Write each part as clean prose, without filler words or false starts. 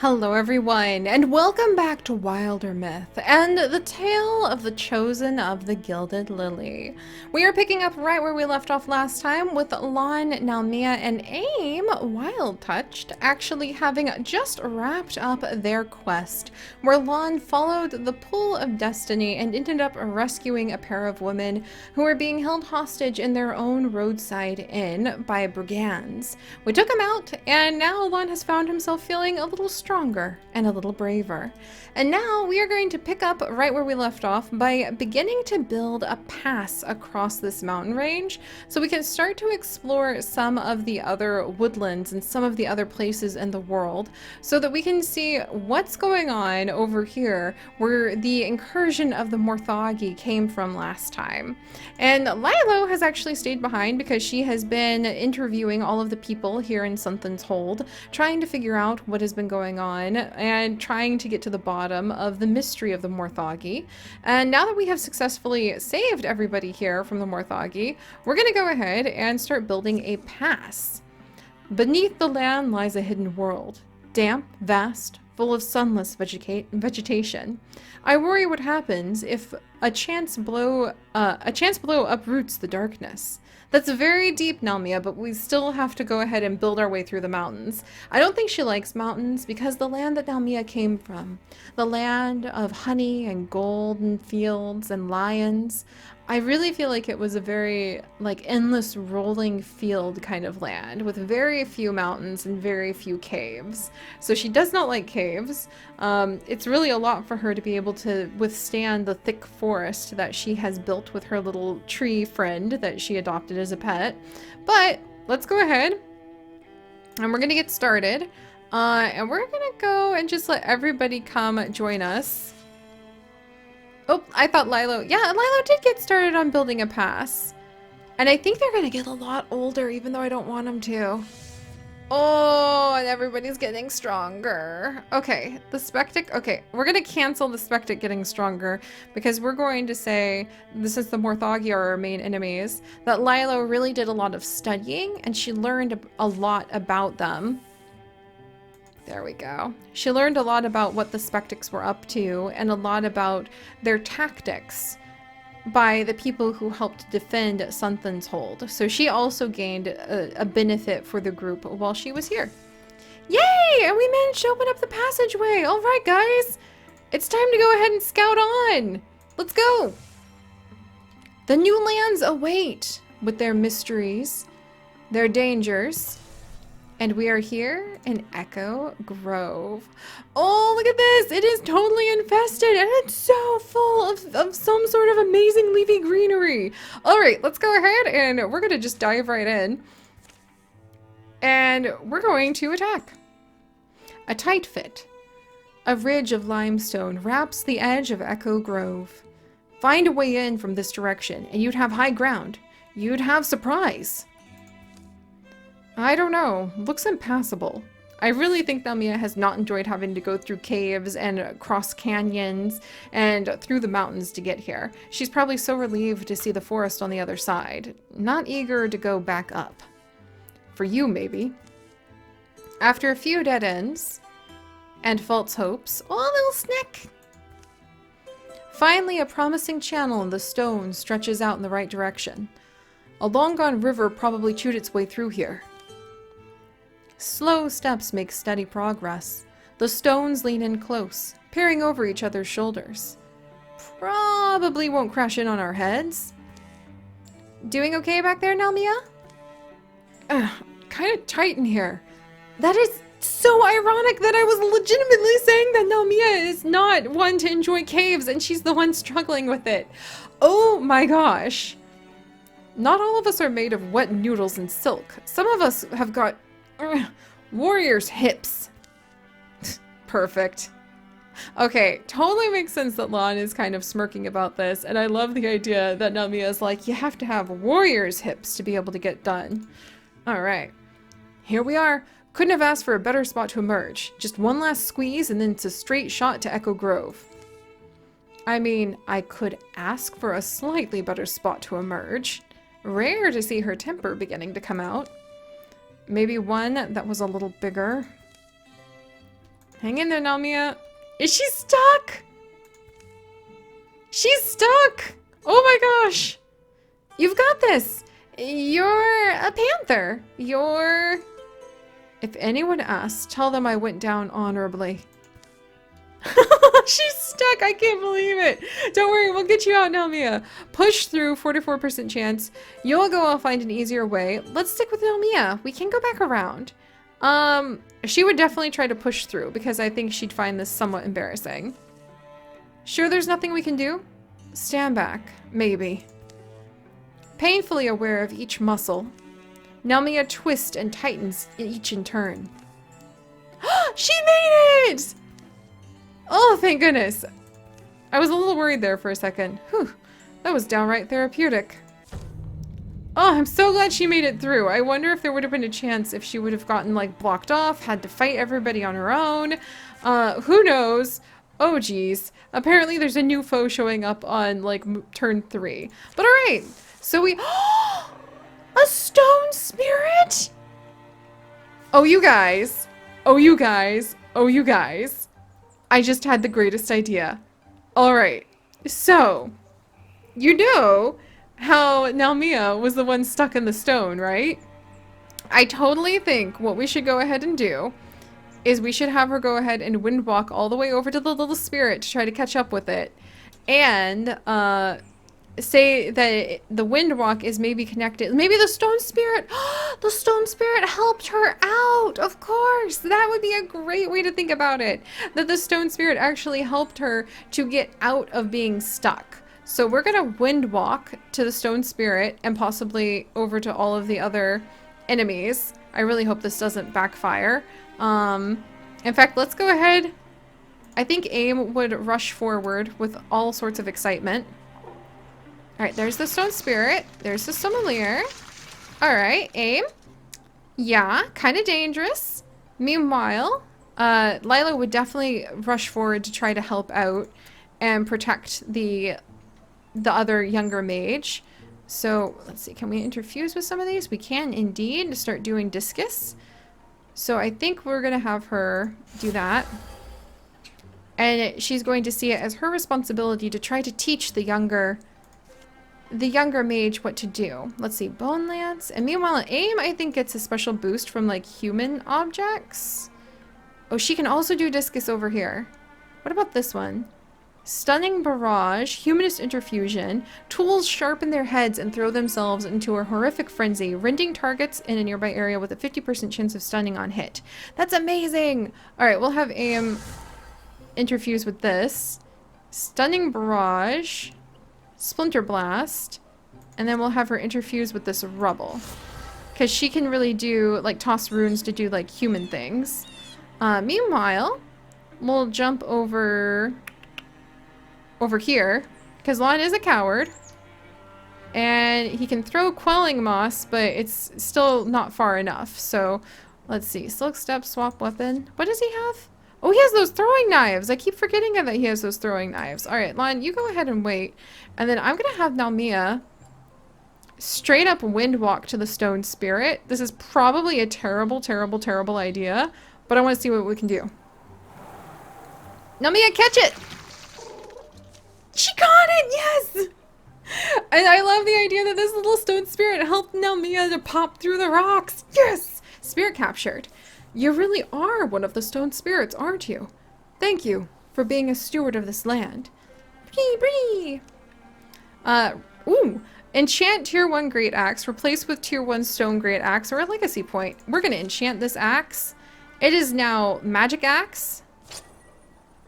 Hello everyone, and welcome back to Wildermyth, and the tale of the chosen of the Gilded Lily. We are picking up right where we left off last time, with Lon, Nalmia, and Aim, Wild Touched, actually having just wrapped up their quest, where Lon followed the pull of destiny and ended up rescuing a pair of women who were being held hostage in their own roadside inn by brigands. We took him out, and now Lon has found himself feeling a little stronger and a little braver. And now we are going to pick up right where we left off by beginning to build a pass across this mountain range so we can start to explore some of the other woodlands and some of the other places in the world so that we can see what's going on over here where the incursion of the Morthagi came from last time. And Lilo has actually stayed behind because she has been interviewing all of the people here in Something's Hold, trying to figure out what has been going on and trying to get to the bottom of the mystery of the Morthagi. And now that we have successfully saved everybody here from the Morthagi, we're going to go ahead and start building a pass. Beneath the land lies a hidden world, damp, vast, full of sunless vegetation. I worry what happens if a chance blow uproots the darkness. That's very deep, Nalmia, but we still have to go ahead and build our way through the mountains. I don't think she likes mountains because the land that Nalmia came from, the land of honey and golden fields and lions, I really feel like it was a very, endless rolling field kind of land with very few mountains and very few caves. So she does not like caves. It's really a lot for her to be able to withstand the thick forest that she has built with her little tree friend that she adopted as a pet. But let's go ahead and we're going to get started. And we're going to go and just let everybody come join us. Oh, I thought Lilo... Yeah, Lilo did get started on building a pass. And I think they're going to get a lot older, even though I don't want them to. Oh, and everybody's getting stronger. Okay, the Spectic... Okay, we're going to cancel the Spectic getting stronger, because we're going to say, since the Morthagi are our main enemies, that Lilo really did a lot of studying, and she learned a lot about them. There we go. She learned a lot about what the Spectics were up to and a lot about their tactics by the people who helped defend Something's Hold. So she also gained a benefit for the group while she was here. Yay! And we managed to open up the passageway. All right, guys. It's time to go ahead and scout on. Let's go. The new lands await with their mysteries, their dangers. And we are here in Echo Grove. Oh, look at this! It is totally infested and it's so full of some sort of amazing leafy greenery. Alright, let's go ahead and we're going to just dive right in. And we're going to attack. A tight fit. A ridge of limestone wraps the edge of Echo Grove. Find a way in from this direction and you'd have high ground. You'd have surprise. I don't know. Looks impassable. I really think Nalmia has not enjoyed having to go through caves and cross canyons and through the mountains to get here. She's probably so relieved to see the forest on the other side. Not eager to go back up. For you, maybe. After a few dead ends and false hopes, oh, little snick! Finally, a promising channel in the stone stretches out in the right direction. A long-gone river probably chewed its way through here. Slow steps make steady progress. The stones lean in close, peering over each other's shoulders. Probably won't crash in on our heads. Doing okay back there, Nalmia? Kind of tight in here. That is so ironic that I was legitimately saying that Nalmia is not one to enjoy caves and she's the one struggling with it. Oh my gosh. Not all of us are made of wet noodles and silk. Some of us have got warrior's hips. Perfect. Okay, totally makes sense that Lon is kind of smirking about this, and I love the idea that Nalmia is like, you have to have warrior's hips to be able to get done. Alright. Here we are. Couldn't have asked for a better spot to emerge. Just one last squeeze and then it's a straight shot to Echo Grove. I mean, I could ask for a slightly better spot to emerge. Rare to see her temper beginning to come out. Maybe one that was a little bigger. Hang in there, Naumia. Is she stuck? She's stuck! Oh my gosh! You've got this! You're a panther. You're... If anyone asks, tell them I went down honorably. She's stuck! I can't believe it! Don't worry, we'll get you out now, Mia. Push through, 44% chance. You'll go, I'll find an easier way. Let's stick with Nelmia. We can go back around. She would definitely try to push through because I think she'd find this somewhat embarrassing. Sure there's nothing we can do? Stand back. Maybe. Painfully aware of each muscle, Nelmia twists and tightens each in turn. She made it! Oh, thank goodness. I was a little worried there for a second. Whew, that was downright therapeutic. Oh, I'm so glad she made it through. I wonder if there would have been a chance if she would have gotten, like, blocked off, had to fight everybody on her own. Who knows? Oh, geez. Apparently there's a new foe showing up on, like, turn 3. But alright. So we... A stone spirit? Oh, you guys. Oh, you guys. Oh, you guys. I just had the greatest idea. Alright. So, you know how Nelmia was the one stuck in the stone, right? I totally think what we should go ahead and do is we should have her go ahead and wind walk all the way over to the little spirit to try to catch up with it. And, say that the wind walk is maybe connected. Maybe the stone spirit, the stone spirit helped her out. Of course, that would be a great way to think about it. That the stone spirit actually helped her to get out of being stuck. So we're gonna wind walk to the stone spirit and possibly over to all of the other enemies. I really hope this doesn't backfire. In fact, let's go ahead. I think AIM would rush forward with all sorts of excitement. Alright, there's the stone spirit. There's the sommelier. Alright, AIM. Yeah, kind of dangerous. Meanwhile, Lila would definitely rush forward to try to help out and protect the other younger mage. So, let's see, can we interfuse with some of these? We can indeed start doing discus. So I think we're going to have her do that. And she's going to see it as her responsibility to try to teach the younger mage what to do. Let's see, bone lance. And meanwhile, AIM, I think, gets a special boost from, like, human objects. Oh, she can also do discus over here. What about this one? Stunning barrage, humanist interfusion. Tools sharpen their heads and throw themselves into a horrific frenzy, rending targets in a nearby area with a 50% chance of stunning on hit. That's amazing! Alright, we'll have AIM interfuse with this. Stunning barrage. Splinter blast, and then we'll have her interfuse with this rubble because she can really do, like, toss runes to do, like, human things. Meanwhile, we'll jump over here because Lon is a coward and he can throw quelling moss, but it's still not far enough. So let's see, silk step, swap weapon. What does he have? Oh, he has those throwing knives. I keep forgetting that he has those throwing knives. All right, Lon, you go ahead and wait. And then I'm going to have Nelmia straight up wind walk to the stone spirit. This is probably a terrible, terrible, terrible idea, but I want to see what we can do. Nelmia, catch it! She caught it! Yes! And I love the idea that this little stone spirit helped Nelmia to pop through the rocks. Yes! Spirit captured. You really are one of the stone spirits, aren't you? Thank you for being a steward of this land. Bree, bree. Ooh. Enchant tier 1 great axe, replace with tier 1 stone great axe, or a legacy point. We're gonna enchant this axe. It is now magic axe.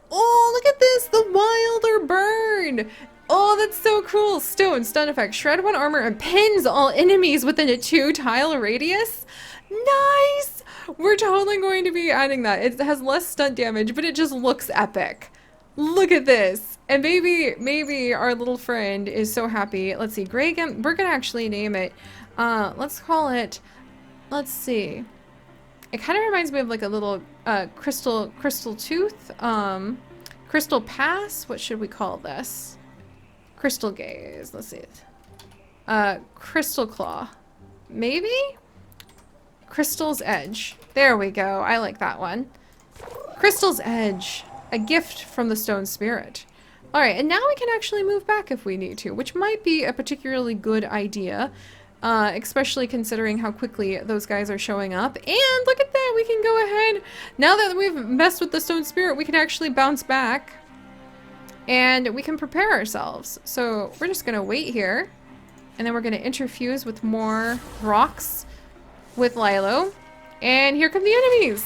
Oh, look at this, the wilder burn. Oh, that's so cool. Stone, stun effect, shred 1 armor, and pins all enemies within a 2-tile radius. Nice! We're totally going to be adding that. It has less stunt damage, but it just looks epic. Look at this. And maybe our little friend is so happy. Let's see, Grey Gem, we're gonna actually name it. Let's call it, let's see. It kind of reminds me of like a little crystal tooth, crystal pass. What should we call this? Crystal gaze, let's see it. Crystal claw, maybe? Crystal's edge. There we go. I like that one. Crystal's Edge. A gift from the Stone Spirit. Alright, and now we can actually move back if we need to, which might be a particularly good idea. Especially considering how quickly those guys are showing up. And look at that, we can go ahead. Now that we've messed with the Stone Spirit, we can actually bounce back. And we can prepare ourselves. So we're just going to wait here. And then we're going to interfuse with more rocks with Lilo. And here come the enemies.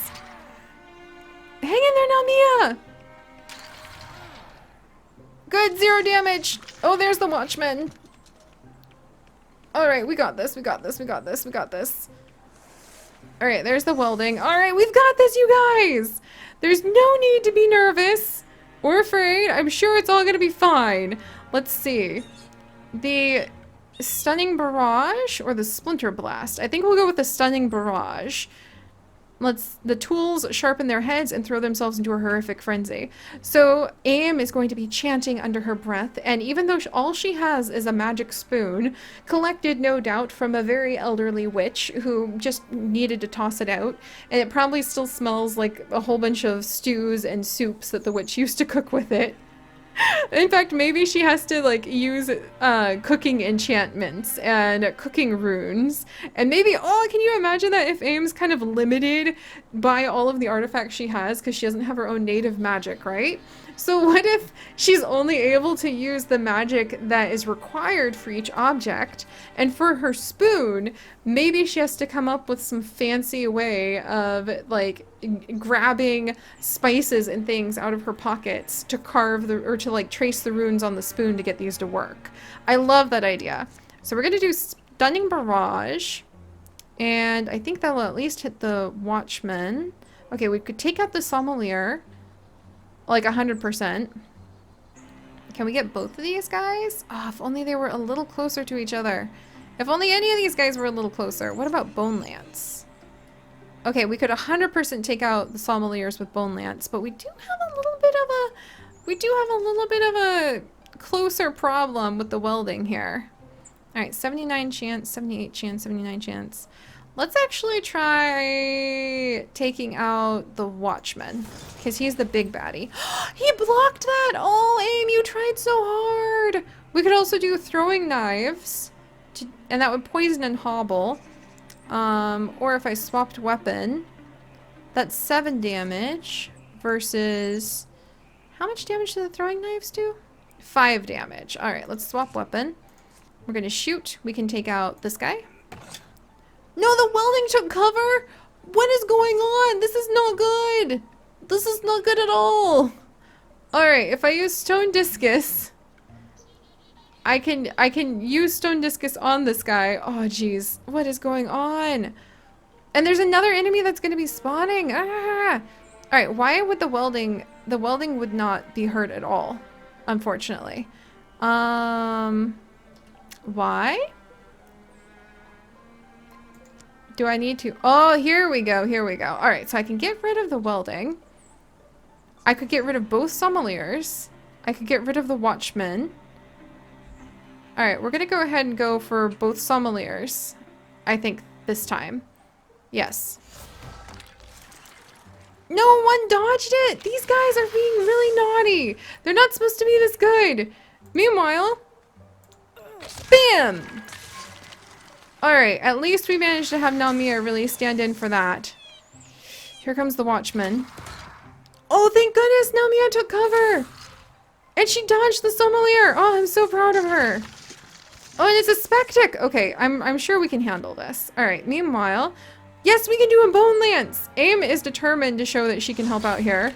Hang in there now, Mia. Good, 0 damage. Oh, there's the Watchman. Alright, we got this, we got this, we got this, we got this. Alright, there's the welding. Alright, we've got this, you guys! There's no need to be nervous or afraid. I'm sure it's all gonna be fine. Let's see. The Stunning Barrage or the Splinter Blast? I think we'll go with the Stunning Barrage. The tools sharpen their heads and throw themselves into a horrific frenzy. So Aim is going to be chanting under her breath, and even though all she has is a magic spoon, collected no doubt from a very elderly witch who just needed to toss it out, and it probably still smells like a whole bunch of stews and soups that the witch used to cook with it. In fact, maybe she has to like use cooking enchantments and cooking runes. And maybe, oh, can you imagine that if Aim's kind of limited by all of the artifacts she has because she doesn't have her own native magic, right? So what if she's only able to use the magic that is required for each object, and for her spoon, maybe she has to come up with some fancy way of like grabbing spices and things out of her pockets to carve or to like trace the runes on the spoon to get these to work. I love that idea. So we're gonna do Stunning Barrage, and I think that'll at least hit the Watchman. Okay, we could take out the Sommelier. Like 100%. Can we get both of these guys? Oh, if only they were a little closer to each other. If only any of these guys were a little closer. What about Bone Lance? Okay, we could 100% take out the Sommeliers with Bone Lance, but we do have a little bit of a closer problem with the welding here. All right, 79 chance, 78 chance, 79 chance. Let's actually try taking out the Watchman, because he's the big baddie. He blocked that! Oh, Aim, you tried so hard! We could also do throwing knives, and that would poison and hobble. Or if I swapped weapon, that's 7 damage versus... How much damage do the throwing knives do? 5 damage. Alright, let's swap weapon. We're gonna shoot. We can take out this guy. No, the welding took cover! What is going on? This is not good! This is not good at all! Alright, if I use Stone Discus, I can use Stone Discus on this guy. Oh, jeez. What is going on? And there's another enemy that's going to be spawning. Ah! Alright, why would the welding would not be hurt at all, unfortunately. Why? Do I need to? Oh, here we go. Here we go. All right, so I can get rid of the welding. I could get rid of both Sommeliers. I could get rid of the Watchman. All right, we're going to go ahead and go for both Sommeliers, I think, this time. Yes. No one dodged it! These guys are being really naughty! They're not supposed to be this good! Meanwhile... Bam! Alright, at least we managed to have Naumia really stand in for that. Here comes the Watchman. Oh, thank goodness Naumia took cover! And she dodged the Sommelier! Oh, I'm so proud of her! Oh, and it's a Spectic! Okay, I'm sure we can handle this. Alright, meanwhile... Yes, we can do a Bone Lance! Aim is determined to show that she can help out here.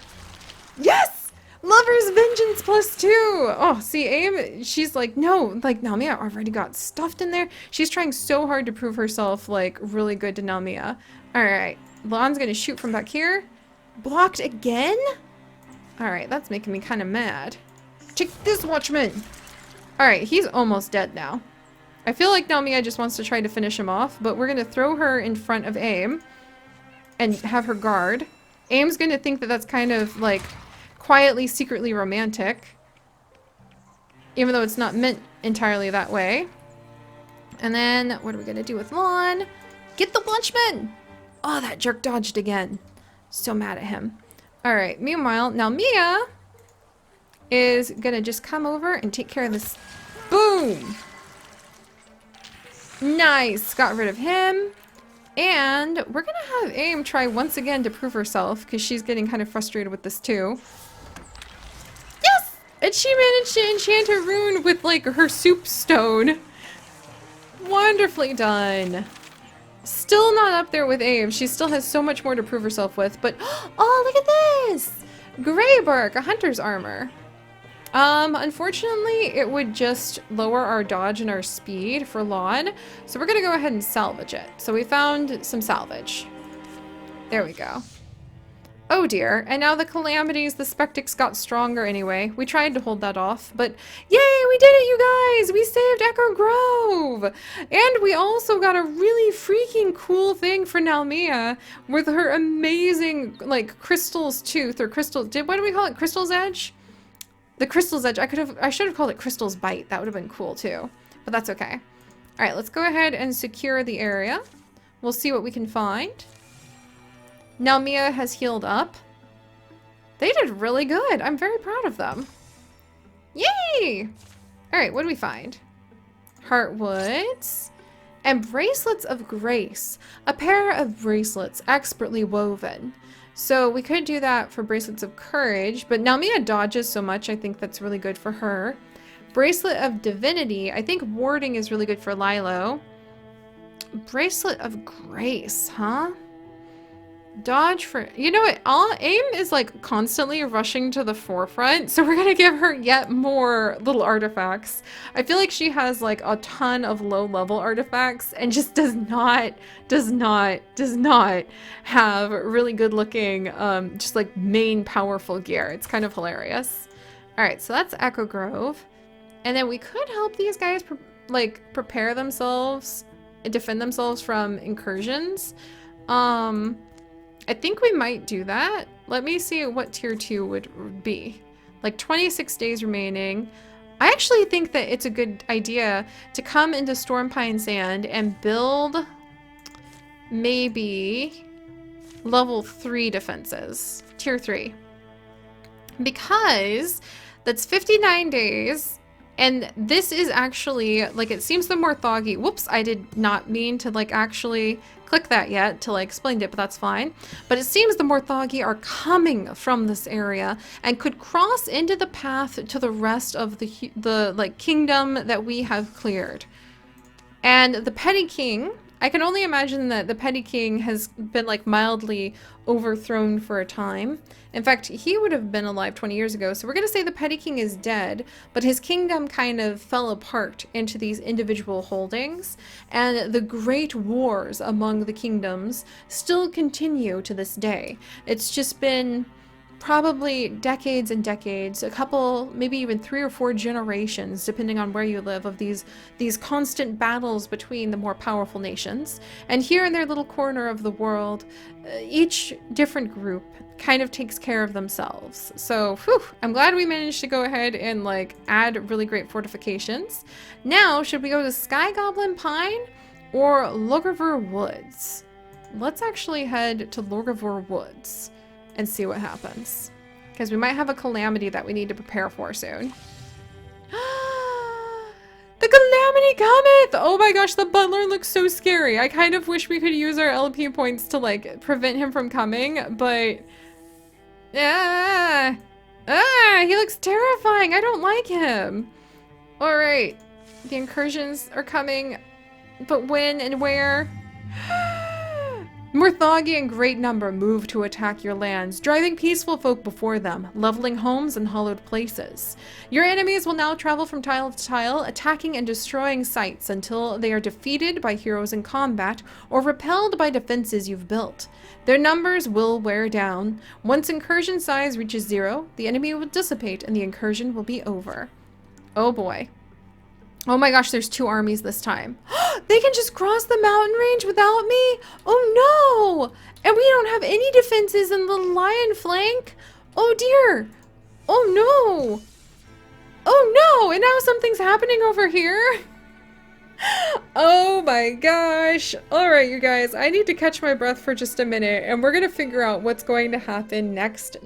Yes! Lover's Vengeance +2! Oh, see, Aim, she's like, no, like, Naumia already got stuffed in there. She's trying so hard to prove herself, like, really good to Naumia. Alright, Lon's gonna shoot from back here. Blocked again? Alright, that's making me kind of mad. Take this, Watchman! Alright, he's almost dead now. I feel like Naumia just wants to try to finish him off, but we're gonna throw her in front of Aim and have her guard. Aim's gonna think that that's kind of, like, quietly, secretly romantic, even though it's not meant entirely that way. And then, what are we gonna do with Lon? Get the Watchman! Oh, that jerk dodged again. So mad at him. All right, meanwhile, now Mia is gonna just come over and take care of this. Boom! Nice, got rid of him. And we're gonna have Aim try once again to prove herself because she's getting kind of frustrated with this too. Yes! And she managed to enchant a rune with like her soup stone. Wonderfully done. Still not up there with Aim. She still has so much more to prove herself with, but oh, look at this! Greybark, a hunter's armor. Unfortunately, it would just lower our dodge and our speed for Lawn, so we're gonna go ahead and salvage it. So we found some salvage. There we go. Oh dear, and now the calamities, the Spectics got stronger anyway. We tried to hold that off, but yay, we did it, you guys! We saved Echo Grove! And we also got a really freaking cool thing for Nalmia with her amazing, like, Crystal's Tooth, or Crystal, what do we call it? Crystal's Edge? The Crystal's Edge. I should have called it Crystal's Bite. That would have been cool too, but that's okay. All right, let's go ahead and secure the area. We'll see what we can find. Now Mia has healed up. They did really good. I'm very proud of them. Yay! All right, what do we find? Heartwoods and bracelets of grace. A pair of bracelets expertly woven. So we could do that for bracelets of courage, but now Mia dodges so much, I think that's really good for her. Bracelet of divinity. I think warding is really good for Lilo. Bracelet of grace, huh? Dodge for, you know what, Aim is like constantly rushing to the forefront, so we're gonna give her yet more little artifacts. I feel like she has like a ton of low level artifacts and just does not have really good looking, just like main powerful gear. It's kind of hilarious. All right, so that's Echo Grove. And then we could help these guys prepare themselves, defend themselves from incursions. I think we might do that. Let me see what tier 2 would be. Like 26 days remaining. I actually think that it's a good idea to come into Stormpine Sand and build maybe level 3 defenses. Tier 3. Because that's 59 days. And this is actually, like, it seems the more thoggy. Whoops, I did not mean to, like, actually click that yet till I explained it, but that's fine. But it seems the more thoggy are coming from this area and could cross into the path to the rest of the like, kingdom that we have cleared. And the Petty King, I can only imagine that the Petty King has been, like, mildly overthrown for a time. In fact, he would have been alive 20 years ago, so we're going to say the Petty King is dead, but his kingdom kind of fell apart into these individual holdings, and the great wars among the kingdoms still continue to this day. It's just been probably decades and decades, a couple, maybe even 3 or 4 generations, depending on where you live, of these constant battles between the more powerful nations. And here in their little corner of the world, each different group kind of takes care of themselves. So, whew, I'm glad we managed to go ahead and, like, add really great fortifications. Now, should we go to Sky Goblin Pine or Lorgavur Woods? Let's actually head to Lorgavur Woods and see what happens, because we might have a calamity that we need to prepare for soon. The calamity cometh! Oh my gosh, the butler looks so scary. I kind of wish we could use our LP points to, like, prevent him from coming, but he looks terrifying. I don't like him. All right, the incursions are coming, but when and where? Morthagi in great number move to attack your lands, driving peaceful folk before them, leveling homes and hollowed places. Your enemies will now travel from tile to tile, attacking and destroying sites until they are defeated by heroes in combat or repelled by defenses you've built. Their numbers will wear down. Once incursion size reaches 0, the enemy will dissipate and the incursion will be over. Oh boy. Oh my gosh, there's 2 armies this time. They can just cross the mountain range without me? Oh no! And we don't have any defenses in the lion flank? Oh dear! Oh no! Oh no! And now something's happening over here? Oh my gosh. All right, you guys, I need to catch my breath for just a minute and we're going to figure out what's going to happen next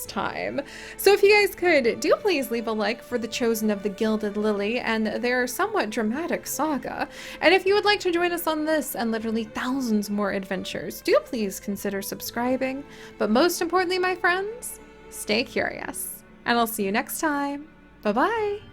time. So if you guys could, do please leave a like for the Chosen of the Gilded Lily and their somewhat dramatic saga. And if you would like to join us on this and literally thousands more adventures, do please consider subscribing. But most importantly, my friends, stay curious. And I'll see you next time. Bye-bye.